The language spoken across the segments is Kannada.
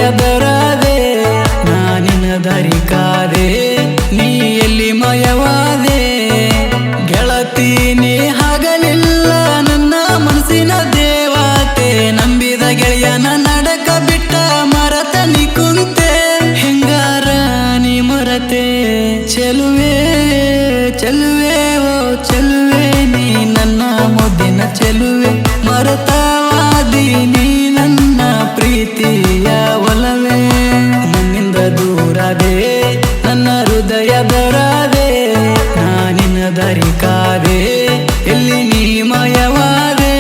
ಹೃದಯದರಾದೆ ನಾನಿನ ದಾರಿ ಕಾದೆ ನೀ ಎಲ್ಲಿ ಮಯವಾದೆ ಗೆಳತಿ ನೀ ಆಗಲಿಲ್ಲ ನನ್ನ ಮನಸ್ಸಿನ ದೇವತೆ ನಂಬಿದ ಗೆಳೆಯನ ನಡಕ ಬಿಟ್ಟ ಮರತ ನೀ ಕುಂತೆ ಹೆಂಗಾರ ನೀ ಮರತೆ ಚೆಲುವೆ ಚೆಲುವೆ ಓ ಚೆಲುವೆ ನೀ ನನ್ನ ಮುದ್ದಿನ ಚೆಲುವೆ ಮರತವಾದಿ ನೀ ನನ್ನ ಪ್ರೀತಿಯ ಒಲವೇ ನನ್ನಿಂದ ದೂರದೆ ನನ್ನ ಹೃದಯದರಾದೆ ನಾನಿನ ದಾರಿ ಕಾದೆ ಎಲ್ಲಿ ನೀ ಮಯವಾದೆ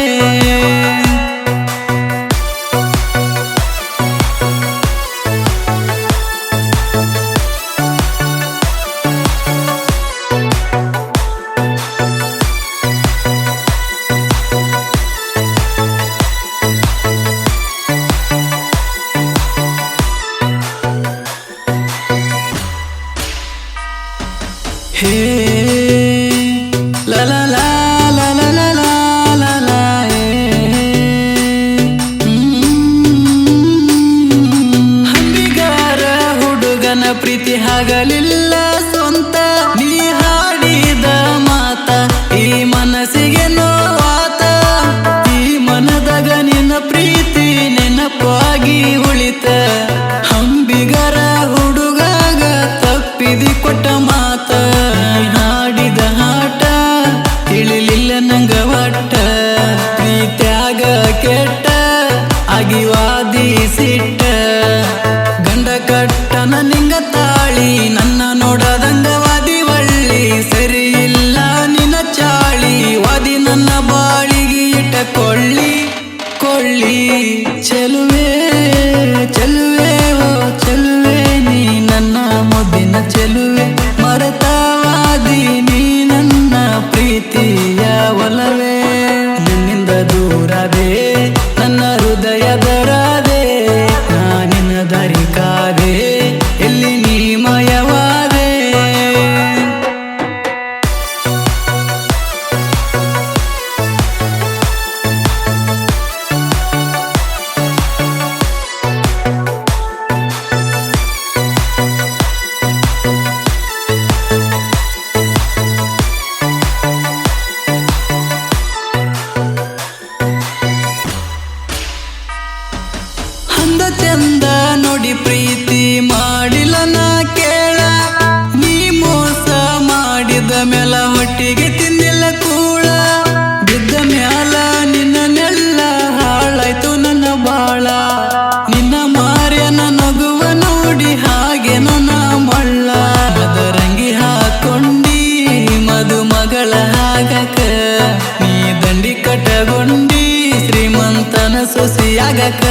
ಹೇ ಲ ಲ ಲ ಲ ಲ ಲ ಲ ಲ ಲ ಹಂಬಿಗಾರ ಹುಡುಗನ ಪ್ರೀತಿ ಆಗಲಿಲ್ಲ ಸ್ವಂತ ನೀ ಹಾಡಿದ ಮಾತ ಈ ಮನಸ್ಸಿಗೆ ನೋವಾತ ಈ ಮನದಾಗ ನಿನ್ನ ಪ್ರೀತಿ ನೆನಪಾಗಿ ಉಳಿತ ಹಂಬಿಗಾರ ಹುಡುಗಾಗ ತಪ್ಪಿದಿ ಕೊಟ್ಟ ಮಾತ ಹಾಡಿದ ಹಾಟ ತಿಳಿಲಿಲ್ಲ ನಂಗ ಒಟ್ಟ ಪ್ರೀತ್ಯಾಗ ಕೆಟ್ಟ ಅಗಿವಾದಿ ಸಿಟ್ಟ ಗಂಡ ಕಟ್ಟನ ನಿಂಗ ತಾಳಿ ನನ್ನ ನೋಡದಂಗ ವಾದಿ ಒಳ್ಳಿ ಸರಿ ಇಲ್ಲ ನಿನ್ನ ಚಾಳಿ ವಾದಿ ನನ್ನ ಬಾಳಿಗೆ ಇಟ್ಟ ಕೊಳ್ಳಿ ಕೊಳ್ಳಿ ಚೆಲುವೆ ಚೆಲುವೆ ಓ ಚೆಲುವೆ ನೀ ನನ್ನ ಮುದ್ದಿನ ಚೆಲುವೆ ಮರತವಾದಿ ನೀ ನನ್ನ ಪ್ರೀತಿಯ ಒಲವೇ ನನ್ನಿಂದ ದೂರದೆ ನನ್ನ ಹೃದಯದರಾದೆ ನಾನಿನ ದಾರಿ ಕಾದೆ ಎಲ್ಲಿ ನೀ ಮಯವಾದೆ ಅಂದ ಚಂದ ನೋಡಿ ಪ್ರೀತಿ ಮಾಡಿಲ್ಲ ನಾ ಕೇಳ ನೀ ಮೋಸ ಮಾಡಿದ ಮೇಲ ಹೊಟ್ಟಿಗೆ ತಿಂದಿಲ್ಲ ಕೂಳ ಬಿದ್ದ ಮ್ಯಾಲ ನಿನ್ನ ನೆಲ್ಲ ಹಾಳಾಯ್ತು ನನ್ನ ಬಾಳ ನಿನ್ನ ಮಾರ್ಯನ ನಗುವ ನೋಡಿ ಹಾಗೆ ನನ್ನ ಮಳ್ಳ ಅದರಂಗಿ ಹಾಕೊಂಡಿ ಮದುಮಗಳ ಹಾಗಕ ನೀ ದಂಡಿ ಕಟ್ಟಗೊಂಡಿ ಶ್ರೀಮಂತನ ಸೊಸೆಯಾಗಕ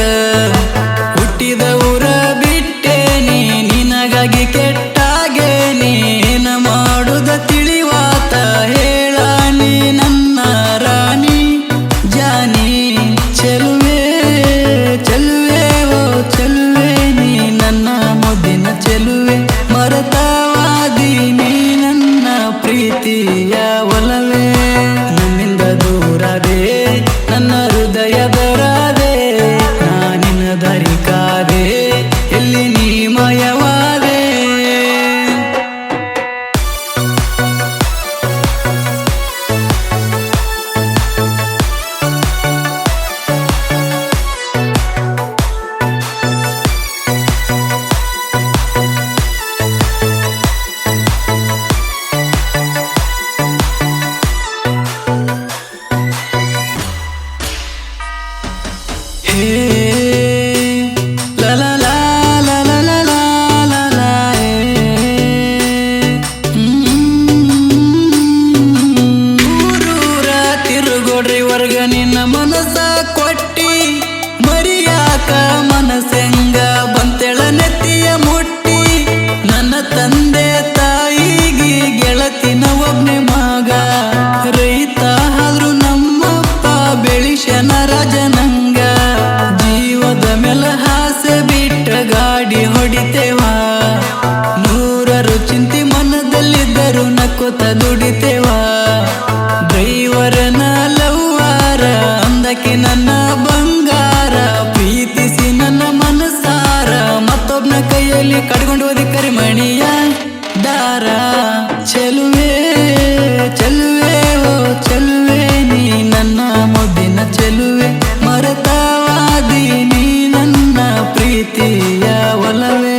ಹುಟ್ಟಿದ ಊರ ಬಿಟ್ಟೆ ನೀ ನಿನಗಾಗಿ ಕೆಟ್ಟಾಗೆ ನೀನ ಮಾಡುದ ತಿಳಿವಾತ ಹೇಳ ನೀ ನನ್ನ ರಾಣಿ ಜಾನಿ ಚೆಲುವೆ ಚೆಲುವೆ ಓ ಚೆಲುವೆ ನೀ ನನ್ನ ಮುದ್ದಿನ ಚೆಲುವೆ ಮರತವಾದಿ ನೀ ನನ್ನ ಪ್ರೀತಿಯ ಒಲವೇ ನನ್ನಿಂದ ದೂರದೆ ನನ್ನ ಹೃದಯದರಾದೆ ನಾನಿನ ದಾರಿ ಕಾದೆ ಎಲ್ಲಿ ನೀ ಮಯವಾದೆ ಹೇ ಲ ಲ ಲ ಲ ಲ ಲ ಲ ಲ ಲ ಊರೂರ ತಿರುಗೋಡ್ರಿ ವರ್ಗ ನಿನ್ನ ಮನಸ ಕೊಟ್ಟಿ ಮರಿಯಾಕ ಮನಸ್ಸೆಂಗ ಬಂತೆಳ ನೆತ್ತಿಯ ಮುಟ್ಟಿ ನನ್ನ ತಂದೆ ತಾಯಿಗೆ ಗೆಳತಿನ ಒಬ್ನೇ ಮಗ ರೈತ ಆದ್ರೂ ನಮ್ಮಪ್ಪ ಬೆಳಿಶನ ರಾಜನಂಗ ಜೀವದ ಮೇಲ ಹಾಸೆ ಬಿಟ್ಟ ಗಾಡಿ ಹೊಡಿತೇವಾ ನೂರರು ಚಿಂತಿ ಮನದಲ್ಲಿದ್ದರು ನಕ್ಕೋತ ದುಡಿತೇವಾ ಡ್ರೈವರನ ಲವ್ವಾರ ಅಂದಕ್ಕೆ ನನ್ನ ಬಂಗಾರ ಪ್ರೀತಿಸಿ ನನ್ನ ಮನಸಾರ ಕೈಲಿ ಕಟ್ಕೊಂಡು ಹೋದಿ ಕರಿಮಣಿಯ ದಾರ ಚೆಲುವೆ ಚೆಲುವೆ ಓ ಚೆಲುವೆ ನೀ ನನ್ನ ಮುದ್ದಿನ ಚೆಲುವೆ ಮರೆತವಾದಿ ನೀ ನನ್ನ ಪ್ರೀತಿಯ ಒಲವೇ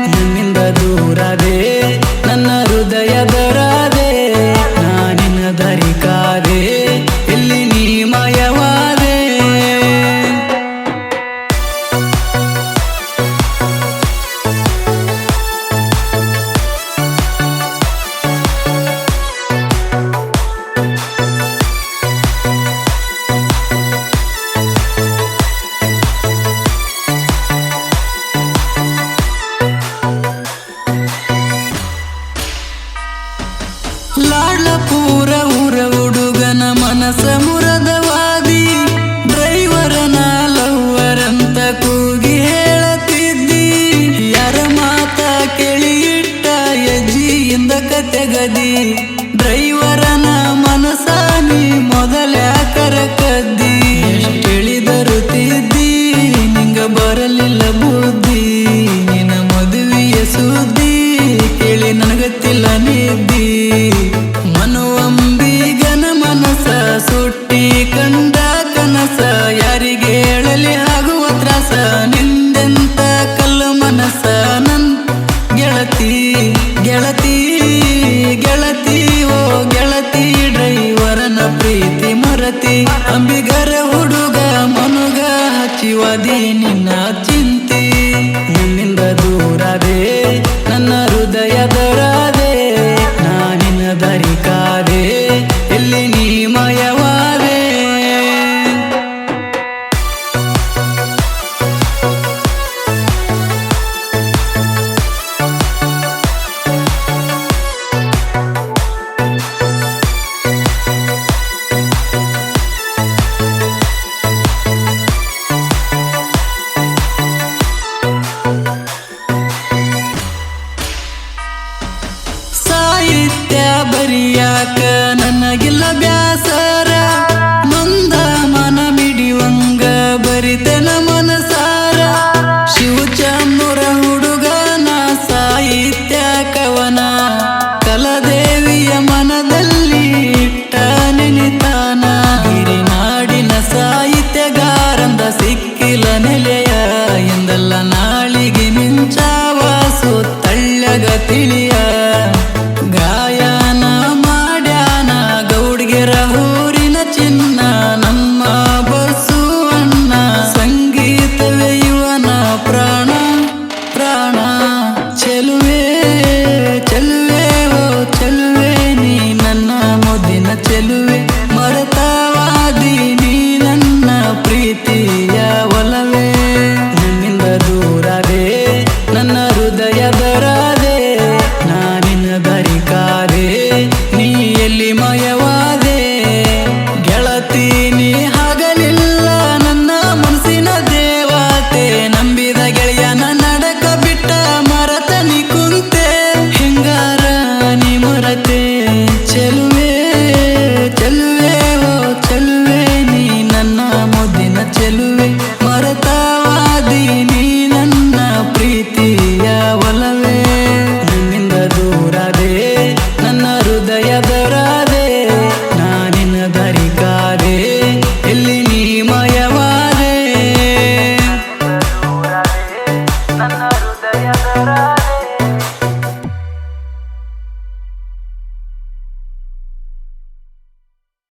ನಿನ್ನಿಂದ ದೂರದೆ ನನ್ನ ಹೃದಯ ದೊರದೆ ನಾನಿನ ಧರಿಕಾದೆ ಎಲ್ಲಿ ನೀ ಮಾಯವಾದೆ ಲಾಡ್ಲ ಪೂರ ಊರ ಹುಡುಗನ ಮನಸ ಮುರದವಾದಿ ಡ್ರೈವರನ ಲವ್ವರಂತ ಕೂಗಿ ಹೇಳತಿದ್ದಿ ಯಾರ ಮಾತ ಕೇಳಿ ಇಟ್ಟ ಹೆಜ್ಜಿಯಿಂದ ಕತೆಗದಿ ಡ್ರೈವರನ ಮನಸ ನೀ ಮೊದಲ್ಯಾಕರ ಕದ್ದಿ ಎಷ್ಟೆಳಿದರು ತಿದ್ದಿ ನಿಂಗ ಬರಲಿಲ್ಲ ಬುದ್ಧಿ ನಿನ್ನ ಮದುವೆಯ ಸುದ್ದಿ ಕೇಳಿ ನನಗತ್ತಿಲ್ಲ ನಿದ್ದಿ ಮನುವಂಬಿಗನ ಮನಸ ಸುಟ್ಟಿ ಕಂಡ ಕನಸ ಯಾರಿಗೆ ಹೇಳಲಿ ಆಗುವ ತ್ರಾಸ ನಿಂದೆಂತ ಕಲ್ಲು ಮನಸ ನನ್ ಗೆಳತಿ ಗೆಳತಿ ಗೆಳತಿ ಓ ಗೆಳತಿ ಡ್ರೈವರನ ಪ್ರೀತಿ ಮರತಿ ಅಂಬಿಗರ ಹುಡುಗ ಮನುಗ ಹಚ್ಚಿವಾದಿ ನಿನ್ನ ಚಿಂತಿ ನಿನ್ನಿಂದ ದೂರದೆ ನನ್ನ ಹೃದಯ ದೊರದೆ ನಾನಿನ ಧರಿಕಾದೆ ಎಲ್ಲಿ ನೀ ಮಾಯವಾದೆ ಸಾಹಿತ್ಯ ಬರಿಯಾಕ ನನಗಿಲ್ಲ ಬ್ಯಾಸರ ನೊಂದ ಮನ ಮಿಡಿವಂಗ ಬರಿತೆನ ಮನಸಾರ ಶಿವಚಂದ್ರ ಹುಡುಗನ ಸಾಹಿತ್ಯ ಕವನ ಕಲದೇವಿಯ ಮನದಲ್ಲಿ ಇಟ್ಟ ನೆನಿತಾನ ಗಿರಿನಾಡಿನ ಸಾಹಿತ್ಯಗಾರಂದ ಸಿಕ್ಕಿಲ ನೆಲೆಯ ಎಂದಲ್ಲ ನಾಳಿಗೆ ಮಿಂಚಾವ ಸುತ್ತಳ್ಳಗ ತಿಳಿಯ ಗಾಯನ ಮಾಡ್ಯಾನ ಗೌಡ್ಗೆರ ಊರಿನ ಚಿನ್ನ ನಮ್ಮ ಬಸವಣ್ಣ ಸಂಗೀತವೇ ಇವನ ಪ್ರಾಣ ಪ್ರಾಣ ಚೆಲುವೆ